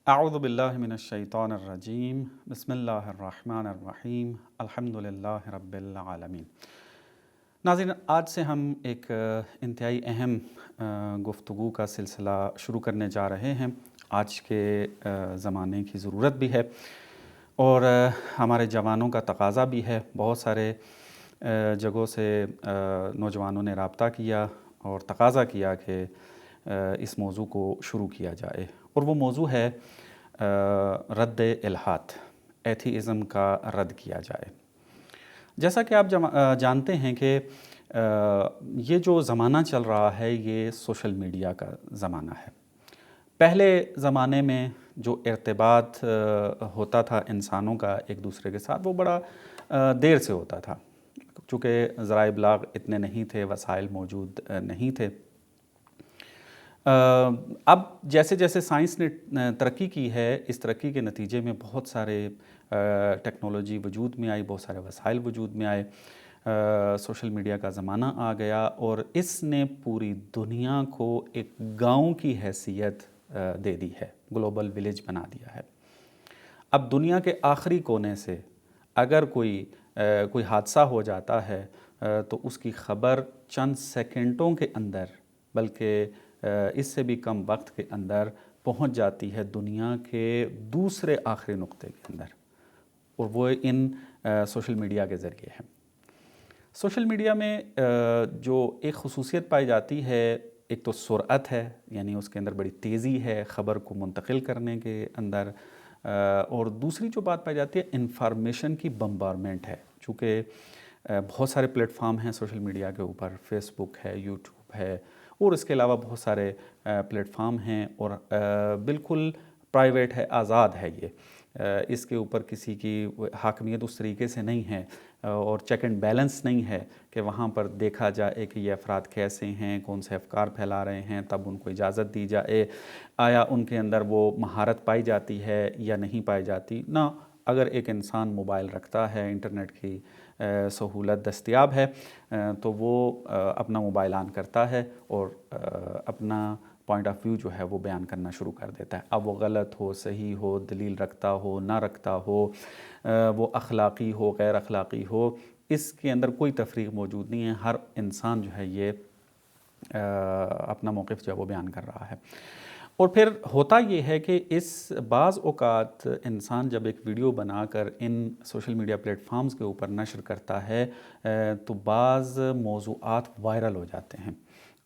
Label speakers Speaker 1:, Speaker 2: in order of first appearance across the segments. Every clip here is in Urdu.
Speaker 1: اعوذ باللہ من الشیطان الرجیم بسم اللہ الرحمن الرحیم الحمدللہ رب العالمین۔ ناظرین، آج سے ہم ایک انتہائی اہم گفتگو کا سلسلہ شروع کرنے جا رہے ہیں۔ آج کے زمانے کی ضرورت بھی ہے اور ہمارے جوانوں کا تقاضا بھی ہے۔ بہت سارے جگہوں سے نوجوانوں نے رابطہ کیا اور تقاضا کیا کہ اس موضوع کو شروع کیا جائے، اور وہ موضوع ہے رد الحاد، ایتھیزم کا رد کیا جائے۔ جیسا کہ آپ جانتے ہیں کہ یہ جو زمانہ چل رہا ہے یہ سوشل میڈیا کا زمانہ ہے۔ پہلے زمانے میں جو ارتباط ہوتا تھا انسانوں کا ایک دوسرے کے ساتھ، وہ بڑا دیر سے ہوتا تھا، چونکہ ذرائع ابلاغ اتنے نہیں تھے، وسائل موجود نہیں تھے۔ اب جیسے جیسے سائنس نے ترقی کی ہے، اس ترقی کے نتیجے میں بہت سارے ٹیکنالوجی وجود میں آئی، بہت سارے وسائل وجود میں آئے، سوشل میڈیا کا زمانہ آ گیا اور اس نے پوری دنیا کو ایک گاؤں کی حیثیت دے دی ہے، گلوبل ولیج بنا دیا ہے۔ اب دنیا کے آخری کونے سے اگر کوئی حادثہ ہو جاتا ہے تو اس کی خبر چند سیکنڈوں کے اندر، بلکہ اس سے بھی کم وقت کے اندر پہنچ جاتی ہے دنیا کے دوسرے آخری نقطے کے اندر، اور وہ ان سوشل میڈیا کے ذریعے ہے۔ سوشل میڈیا میں جو ایک خصوصیت پائی جاتی ہے، ایک تو سرعت ہے، یعنی اس کے اندر بڑی تیزی ہے خبر کو منتقل کرنے کے اندر، اور دوسری جو بات پائی جاتی ہے انفارمیشن کی بمبارمنٹ ہے۔ چونکہ بہت سارے پلیٹ فارم ہیں سوشل میڈیا کے اوپر، فیس بک ہے، یوٹیوب ہے، اور اس کے علاوہ بہت سارے پلیٹ فارم ہیں، اور بالکل پرائیویٹ ہے، آزاد ہے یہ، اس کے اوپر کسی کی حاکمیت اس طریقے سے نہیں ہے، اور چیک اینڈ بیلنس نہیں ہے کہ وہاں پر دیکھا جائے کہ یہ افراد کیسے ہیں، کون سے افکار پھیلا رہے ہیں، تب ان کو اجازت دی جائے، آیا ان کے اندر وہ مہارت پائی جاتی ہے یا نہیں پائی جاتی نہ۔ اگر ایک انسان موبائل رکھتا ہے، انٹرنیٹ کی سہولت دستیاب ہے، تو وہ اپنا موبائل آن کرتا ہے اور اپنا پوائنٹ آف ویو جو ہے وہ بیان کرنا شروع کر دیتا ہے۔ اب وہ غلط ہو، صحیح ہو، دلیل رکھتا ہو، نہ رکھتا ہو، وہ اخلاقی ہو، غیر اخلاقی ہو، اس کے اندر کوئی تفریق موجود نہیں ہے۔ ہر انسان جو ہے یہ اپنا موقف جو ہے وہ بیان کر رہا ہے۔ اور پھر ہوتا یہ ہے کہ اس بعض اوقات انسان جب ایک ویڈیو بنا کر ان سوشل میڈیا پلیٹ فارمز کے اوپر نشر کرتا ہے تو بعض موضوعات وائرل ہو جاتے ہیں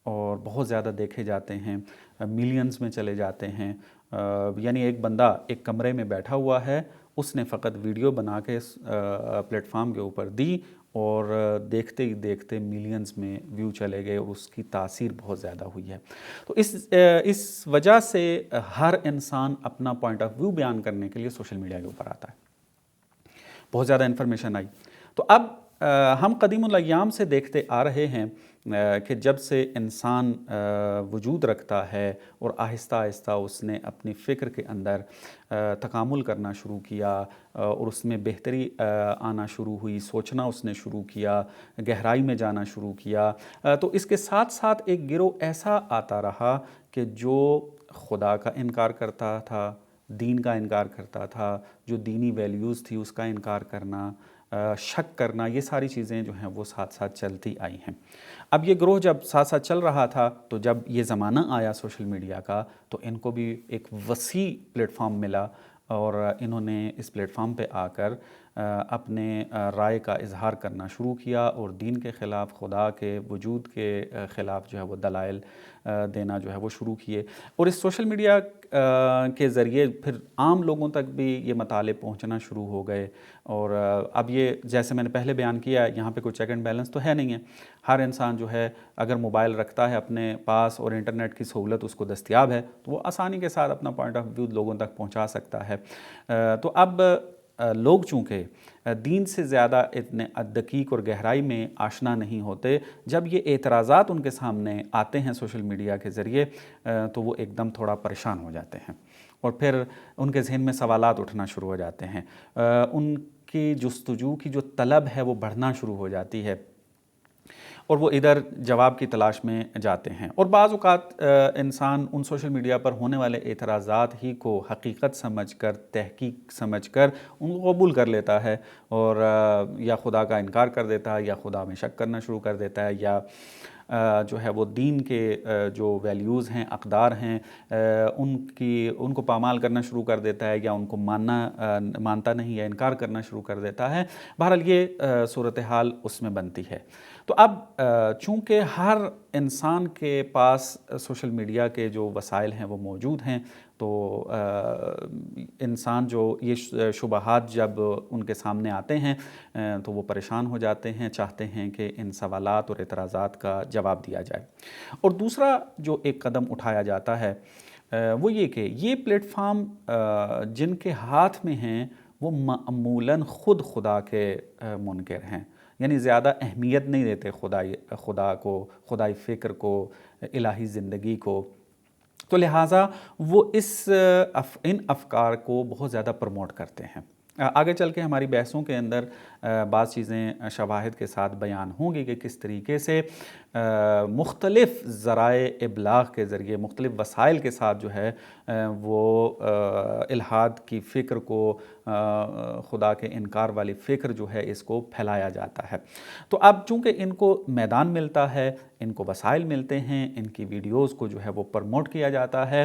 Speaker 1: اور بہت زیادہ دیکھے جاتے ہیں، ملینز میں چلے جاتے ہیں۔ یعنی ایک بندہ ایک کمرے میں بیٹھا ہوا ہے، اس نے فقط ویڈیو بنا کے پلیٹ فارم کے اوپر دی، اور دیکھتے ہی دیکھتے ملینز میں ویو چلے گئے، اور اس کی تاثیر بہت زیادہ ہوئی ہے۔ تو اس وجہ سے ہر انسان اپنا پوائنٹ آف ویو بیان کرنے کے لیے سوشل میڈیا کے اوپر آتا ہے۔ بہت زیادہ انفارمیشن آئی، تو اب ہم قدیم الایام سے دیکھتے آ رہے ہیں کہ جب سے انسان وجود رکھتا ہے اور آہستہ آہستہ اس نے اپنی فکر کے اندر تکامل کرنا شروع کیا اور اس میں بہتری آنا شروع ہوئی، سوچنا اس نے شروع کیا، گہرائی میں جانا شروع کیا، تو اس کے ساتھ ساتھ ایک گروہ ایسا آتا رہا کہ جو خدا کا انکار کرتا تھا، دین کا انکار کرتا تھا، جو دینی ویلیوز تھی اس کا انکار کرنا، شک کرنا، یہ ساری چیزیں جو ہیں وہ ساتھ ساتھ چلتی آئی ہیں۔ اب یہ گروہ جب ساتھ ساتھ چل رہا تھا تو جب یہ زمانہ آیا سوشل میڈیا کا تو ان کو بھی ایک وسیع پلیٹ فارم ملا، اور انہوں نے اس پلیٹ فارم پہ آ کر اپنے رائے کا اظہار کرنا شروع کیا، اور دین کے خلاف، خدا کے وجود کے خلاف جو ہے وہ دلائل دینا جو ہے وہ شروع کیے۔ اور اس سوشل میڈیا کے ذریعے پھر عام لوگوں تک بھی یہ مطالعے پہنچنا شروع ہو گئے، اور اب یہ جیسے میں نے پہلے بیان کیا، یہاں پہ کوئی چیک اینڈ بیلنس تو ہے نہیں ہے۔ ہر انسان جو ہے اگر موبائل رکھتا ہے اپنے پاس اور انٹرنیٹ کی سہولت اس کو دستیاب ہے تو وہ آسانی کے ساتھ اپنا پوائنٹ آف ویو لوگوں تک پہنچا سکتا ہے۔ تو اب لوگ چونکہ دین سے زیادہ اتنے دقیق اور گہرائی میں آشنا نہیں ہوتے، جب یہ اعتراضات ان کے سامنے آتے ہیں سوشل میڈیا کے ذریعے تو وہ ایک دم تھوڑا پریشان ہو جاتے ہیں، اور پھر ان کے ذہن میں سوالات اٹھنا شروع ہو جاتے ہیں، ان کی جستجو کی جو طلب ہے وہ بڑھنا شروع ہو جاتی ہے، اور وہ ادھر جواب کی تلاش میں جاتے ہیں، اور بعض اوقات انسان ان سوشل میڈیا پر ہونے والے اعتراضات ہی کو حقیقت سمجھ کر، تحقیق سمجھ کر ان کو قبول کر لیتا ہے، اور یا خدا کا انکار کر دیتا ہے، یا خدا میں شک کرنا شروع کر دیتا ہے، یا جو ہے وہ دین کے جو ویلیوز ہیں، اقدار ہیں، ان کو پامال کرنا شروع کر دیتا ہے، یا ان کو مانتا نہیں یا انکار کرنا شروع کر دیتا ہے۔ بہرحال یہ صورتحال اس میں بنتی ہے۔ تو اب چونکہ ہر انسان کے پاس سوشل میڈیا کے جو وسائل ہیں وہ موجود ہیں، تو انسان جو یہ شبہات جب ان کے سامنے آتے ہیں تو وہ پریشان ہو جاتے ہیں، چاہتے ہیں کہ ان سوالات اور اعتراضات کا جواب دیا جائے۔ اور دوسرا جو ایک قدم اٹھایا جاتا ہے وہ یہ کہ یہ پلیٹ فارم جن کے ہاتھ میں ہیں وہ معمولاً خود خدا کے منکر ہیں، یعنی زیادہ اہمیت نہیں دیتے خدا کو، خدائی فکر کو، الہی زندگی کو، تو لہٰذا وہ ان افکار کو بہت زیادہ پروموٹ کرتے ہیں۔ آگے چل کے ہماری بحثوں کے اندر بعض چیزیں شواہد کے ساتھ بیان ہوں گی کہ کس طریقے سے مختلف ذرائع ابلاغ کے ذریعے، مختلف وسائل کے ساتھ جو ہے وہ الحاد کی فکر کو، خدا کے انکار والی فکر جو ہے اس کو پھیلایا جاتا ہے۔ تو اب چونکہ ان کو میدان ملتا ہے، ان کو وسائل ملتے ہیں، ان کی ویڈیوز کو جو ہے وہ پروموٹ کیا جاتا ہے،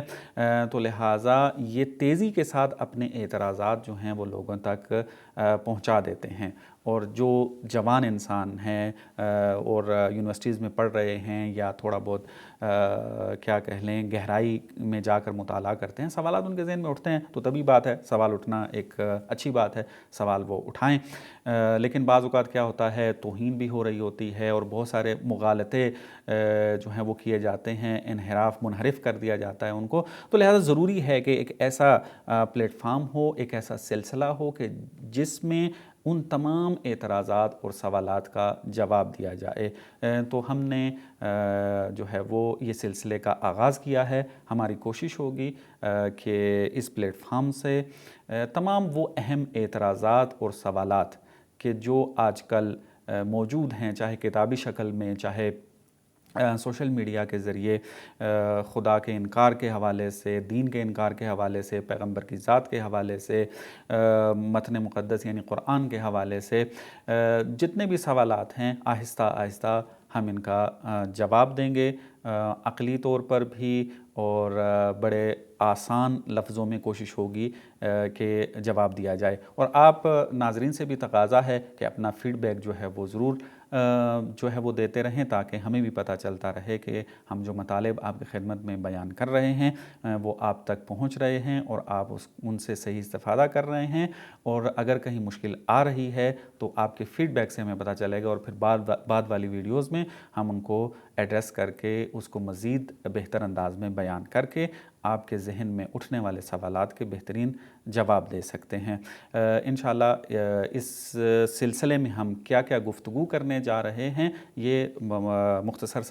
Speaker 1: تو لہٰذا یہ تیزی کے ساتھ اپنے اعتراضات جو ہیں وہ لوگوں تک پہنچا دیتے ہیں، اور جو جوان انسان ہیں اور یونیورسٹیز میں پڑھ رہے ہیں یا تھوڑا بہت کیا کہہ لیں گہرائی میں جا کر مطالعہ کرتے ہیں، سوالات ان کے ذہن میں اٹھتے ہیں، تو طبی بات ہے، سوال اٹھنا ایک اچھی بات ہے، سوال وہ اٹھائیں، لیکن بعض اوقات کیا ہوتا ہے توہین بھی ہو رہی ہوتی ہے، اور بہت سارے مغالطے جو ہیں وہ کیے جاتے ہیں، انحراف منحرف کر دیا جاتا ہے ان کو، تو لہٰذا ضروری ہے کہ ایک ایسا پلیٹ فارم ہو، ایک ایسا سلسلہ ہو کہ جس میں ان تمام اعتراضات اور سوالات کا جواب دیا جائے۔ تو ہم نے جو ہے وہ یہ سلسلے کا آغاز کیا ہے۔ ہماری کوشش ہوگی کہ اس پلیٹ فارم سے تمام وہ اہم اعتراضات اور سوالات کہ جو آج کل موجود ہیں، چاہے کتابی شکل میں، چاہے سوشل میڈیا کے ذریعے، خدا کے انکار کے حوالے سے، دین کے انکار کے حوالے سے، پیغمبر کی ذات کے حوالے سے، متن مقدس یعنی قرآن کے حوالے سے، جتنے بھی سوالات ہیں آہستہ آہستہ ہم ان کا جواب دیں گے، عقلی طور پر بھی، اور بڑے آسان لفظوں میں کوشش ہوگی کہ جواب دیا جائے۔ اور آپ ناظرین سے بھی تقاضا ہے کہ اپنا فیڈ بیک جو ہے وہ ضرور جو ہے وہ دیتے رہیں، تاکہ ہمیں بھی پتہ چلتا رہے کہ ہم جو مطالب آپ کی خدمت میں بیان کر رہے ہیں وہ آپ تک پہنچ رہے ہیں، اور آپ ان سے صحیح استفادہ کر رہے ہیں، اور اگر کہیں مشکل آ رہی ہے تو آپ کے فیڈ بیک سے ہمیں پتہ چلے گا، اور پھر بعد والی ویڈیوز میں ہم ان کو ایڈریس کر کے اس کو مزید بہتر انداز میں بیان کر کے آپ کے ذہن میں اٹھنے والے سوالات کے بہترین جواب دے سکتے ہیں۔ انشاءاللہ اس سلسلے میں ہم کیا کیا گفتگو کرنے جا رہے ہیں، یہ مختصر سا